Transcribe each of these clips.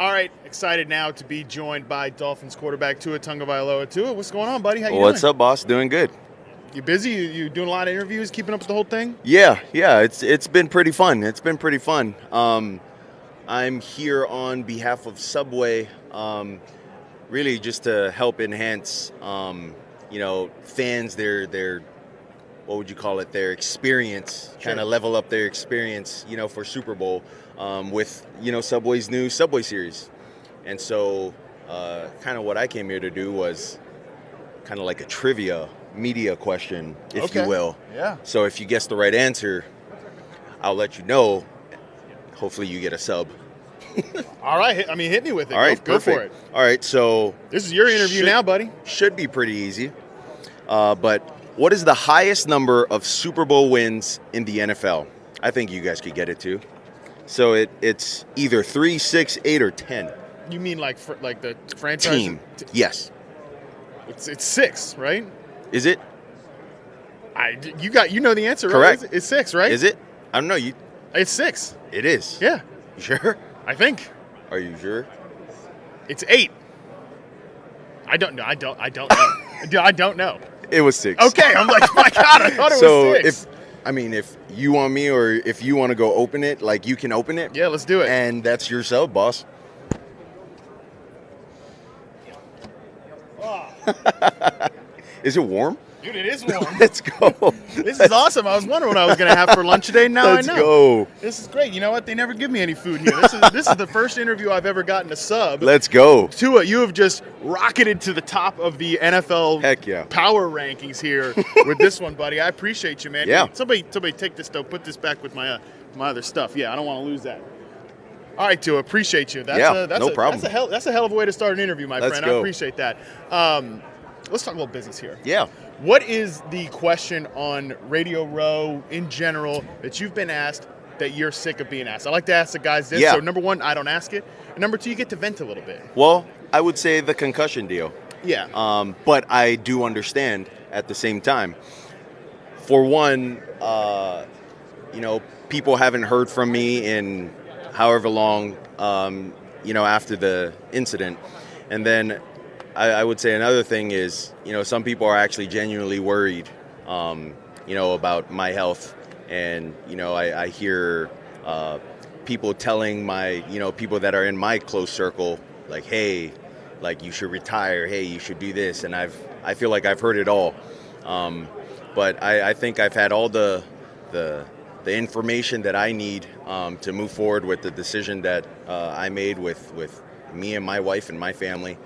All right, excited now to be joined by Dolphins quarterback Tua Tagovailoa. Tua, what's going on, buddy? How you What's doing? up, boss? Doing good. You busy? You doing a lot of interviews, keeping up with the whole thing? Yeah. It's been pretty fun. I'm here on behalf of Subway, really just to help enhance, fans their what would you call it? Their experience, kind of level up their experience, for Super Bowl, with Subway's new Subway series, and so kind of what I came here to do was kind of like a trivia media question, if you will. Yeah. So if you guess the right answer, I'll let you know. Hopefully you get a sub. All right. Hit me with it. All right, Go for it. All right, so This is your interview now, buddy. should be pretty easy. But what is the highest number of Super Bowl wins in the NFL? I think you guys could get it too. So it's either 3, 6, 8, or 10. You mean like the franchise Team. Yes. It's 6, right? Is it? You know the answer, Correct. right? It's 6, right? Is it? I don't know. It's 6. It is. Yeah, You sure? I think Are you sure? it's 8. I don't know. I don't know. I don't know. It was 6. Okay, I'm like, my God, I thought it So was 6. if you want me or if you want to go open it, like you can open it. Yeah, let's do it. And that's your sub, boss. Is it warm? Dude, it is warm. Let's go. This is awesome. I was wondering what I was going to have for lunch today. Now Let's I know. go. This is great. You know what? They never give me any food here. This is the first interview I've ever gotten a sub. Let's go. Tua, you have just rocketed to the top of the NFL Heck yeah. power rankings here with this one, buddy. I appreciate you, man. Yeah. Somebody take this, though. Put this back with my other stuff. Yeah, I don't want to lose that. All right, Tua, appreciate you. No problem. That's a hell of a way to start an interview, my Let's friend. go. I appreciate that. Let's talk a little business here. Yeah. What is the question on Radio Row in general that you've been asked that you're sick of being asked? I like to ask the guys this. Yeah. So, number one, I don't ask it. And number two, you get to vent a little bit. Well, I would say the concussion deal. Yeah. But I do understand at the same time. For one, people haven't heard from me in however long, after the incident. And then I would say another thing is, some people are actually genuinely worried, about my health. And, I hear people telling my, people that are in my close circle, like, hey, like you should retire. Hey, you should do this. And I feel like I've heard it all. But I think I've had all the information that I need to move forward with the decision that I made with me and my wife and my family.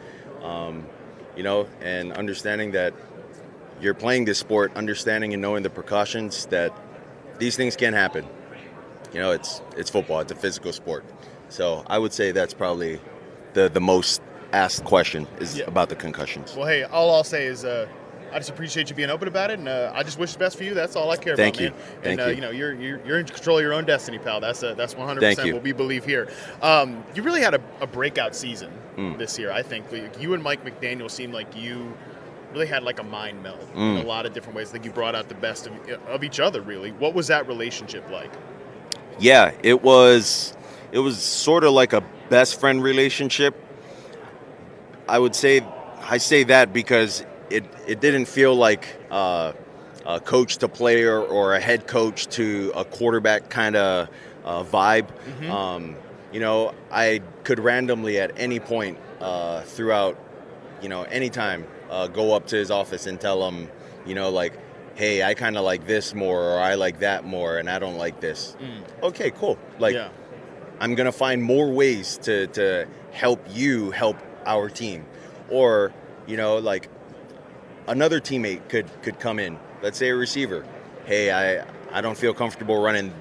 And understanding that you're playing this sport, understanding and knowing the precautions that these things can happen. It's football. It's a physical sport. So I would say that's probably the most asked question is about the concussions. Well, hey, all I'll say is I just appreciate you being open about it, and I just wish the best for you. That's all I care Thank about, you. man. Thank And you. You're in control of your own destiny, pal. That's 100% Thank you. what we believe here. You really had a breakout season this year, I think. You and Mike McDaniel seemed like you really had like a mind meld in a lot of different ways. Like you brought out the best of each other, really. What was that relationship like? Yeah, it was sort of like a best friend relationship. I say that because it didn't feel like a coach to player or a head coach to a quarterback kind of vibe. Mm-hmm. I could randomly at any point throughout, any time, go up to his office and tell him, like, hey, I kind of like this more, or I like that more, and I don't like this. Okay, cool. Like, I'm going to find more ways to help you help our team. Or, like another teammate could come in, let's say a receiver. Hey, I don't feel comfortable running,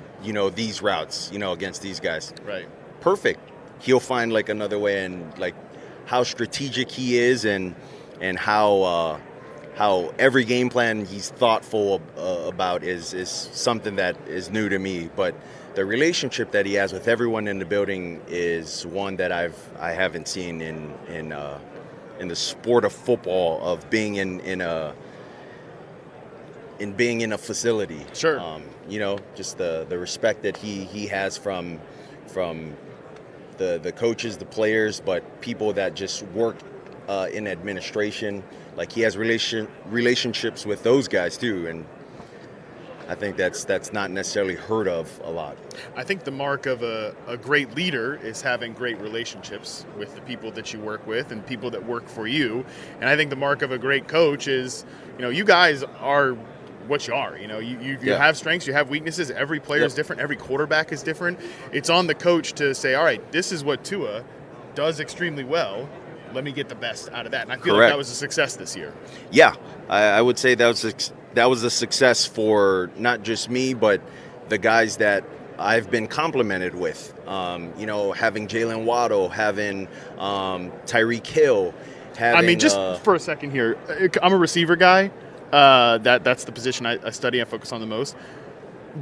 these routes, against these guys. Right. Perfect. He'll find like another way, and like how strategic he is and how every game plan he's thoughtful about is something that is new to me. But the relationship that he has with everyone in the building is one that I haven't seen in the sport of football, of being in a facility. Sure. Just the respect that he has from the coaches, the players, but people that just work in administration. Like, he has relationships with those guys too, and I think that's not necessarily heard of a lot. I think the mark of a great leader is having great relationships with the people that you work with and people that work for you. And I think the mark of a great coach is, you guys are what you are. You have strengths, you have weaknesses. Every player is different. Every quarterback is different. It's on the coach to say, all right, this is what Tua does extremely well. Let me get the best out of that. And I feel like that was a success this year. Yeah, I would say that was a success for not just me, but the guys that I've been complimented with. Having Jalen Waddle, having Tyreek Hill. For a second here, I'm a receiver guy. That's the position I study and focus on the most.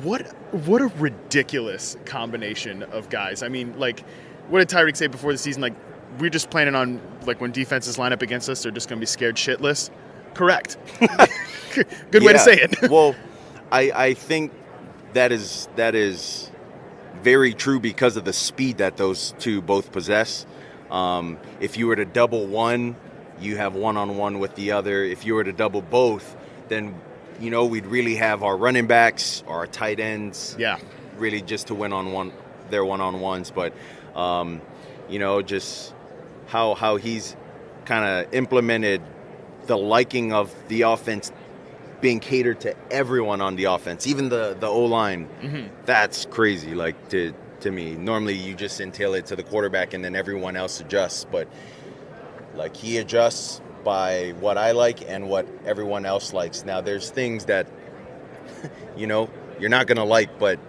What a ridiculous combination of guys. I mean, like, what did Tyreek say before the season? Like, we're just planning on, like, when defenses line up against us, they're just going to be scared shitless. Correct. Good way to say it. Well, I think that is very true because of the speed that those two both possess. If you were to double one, you have one-on-one with the other. If you were to double both, then, we'd really have our running backs, our tight ends, really just to win on their one-on-ones. But, just how he's kind of implemented the liking of the offense being catered to everyone on the offense, even the O-line. Mm-hmm. That's crazy, like, to me. Normally you just entail it to the quarterback and then everyone else adjusts, but, like, he adjusts by what I like and what everyone else likes. Now, there's things that, you're not going to like, but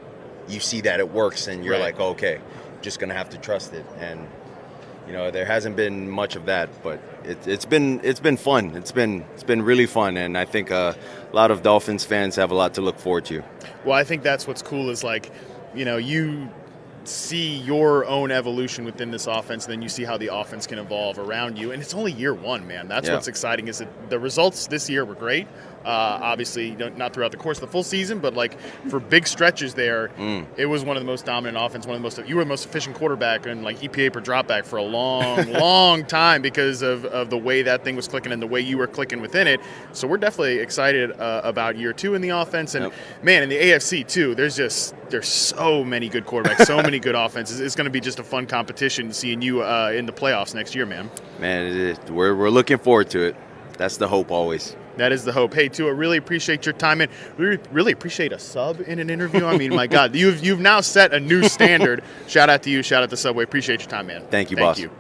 you see that it works and you're like, okay, just going to have to trust it. And, there hasn't been much of that, but it's been fun. It's been really fun, and I think a lot of Dolphins fans have a lot to look forward to. Well, I think that's what's cool is, like, you see your own evolution within this offense, and then you see how the offense can evolve around you. And it's only year one, man. That's what's exciting, is that the results this year were great. Obviously, not throughout the course of the full season, but, like, for big stretches there, it was one of the most dominant offense, you were the most efficient quarterback and, like, EPA per dropback for a long, long time because of the way that thing was clicking and the way you were clicking within it. So we're definitely excited about year two in the offense. And, man, in the AFC, too, there's so many good quarterbacks, so many good offenses. It's going to be just a fun competition seeing you in the playoffs next year, man. Man, we're looking forward to it. That's the hope always. That is the hope. Hey, Tua, really appreciate your time, and really appreciate a sub in an interview. I mean, my God, you've now set a new standard. Shout out to you. Shout out to Subway. Appreciate your time, man. Thank you, boss. Thank you.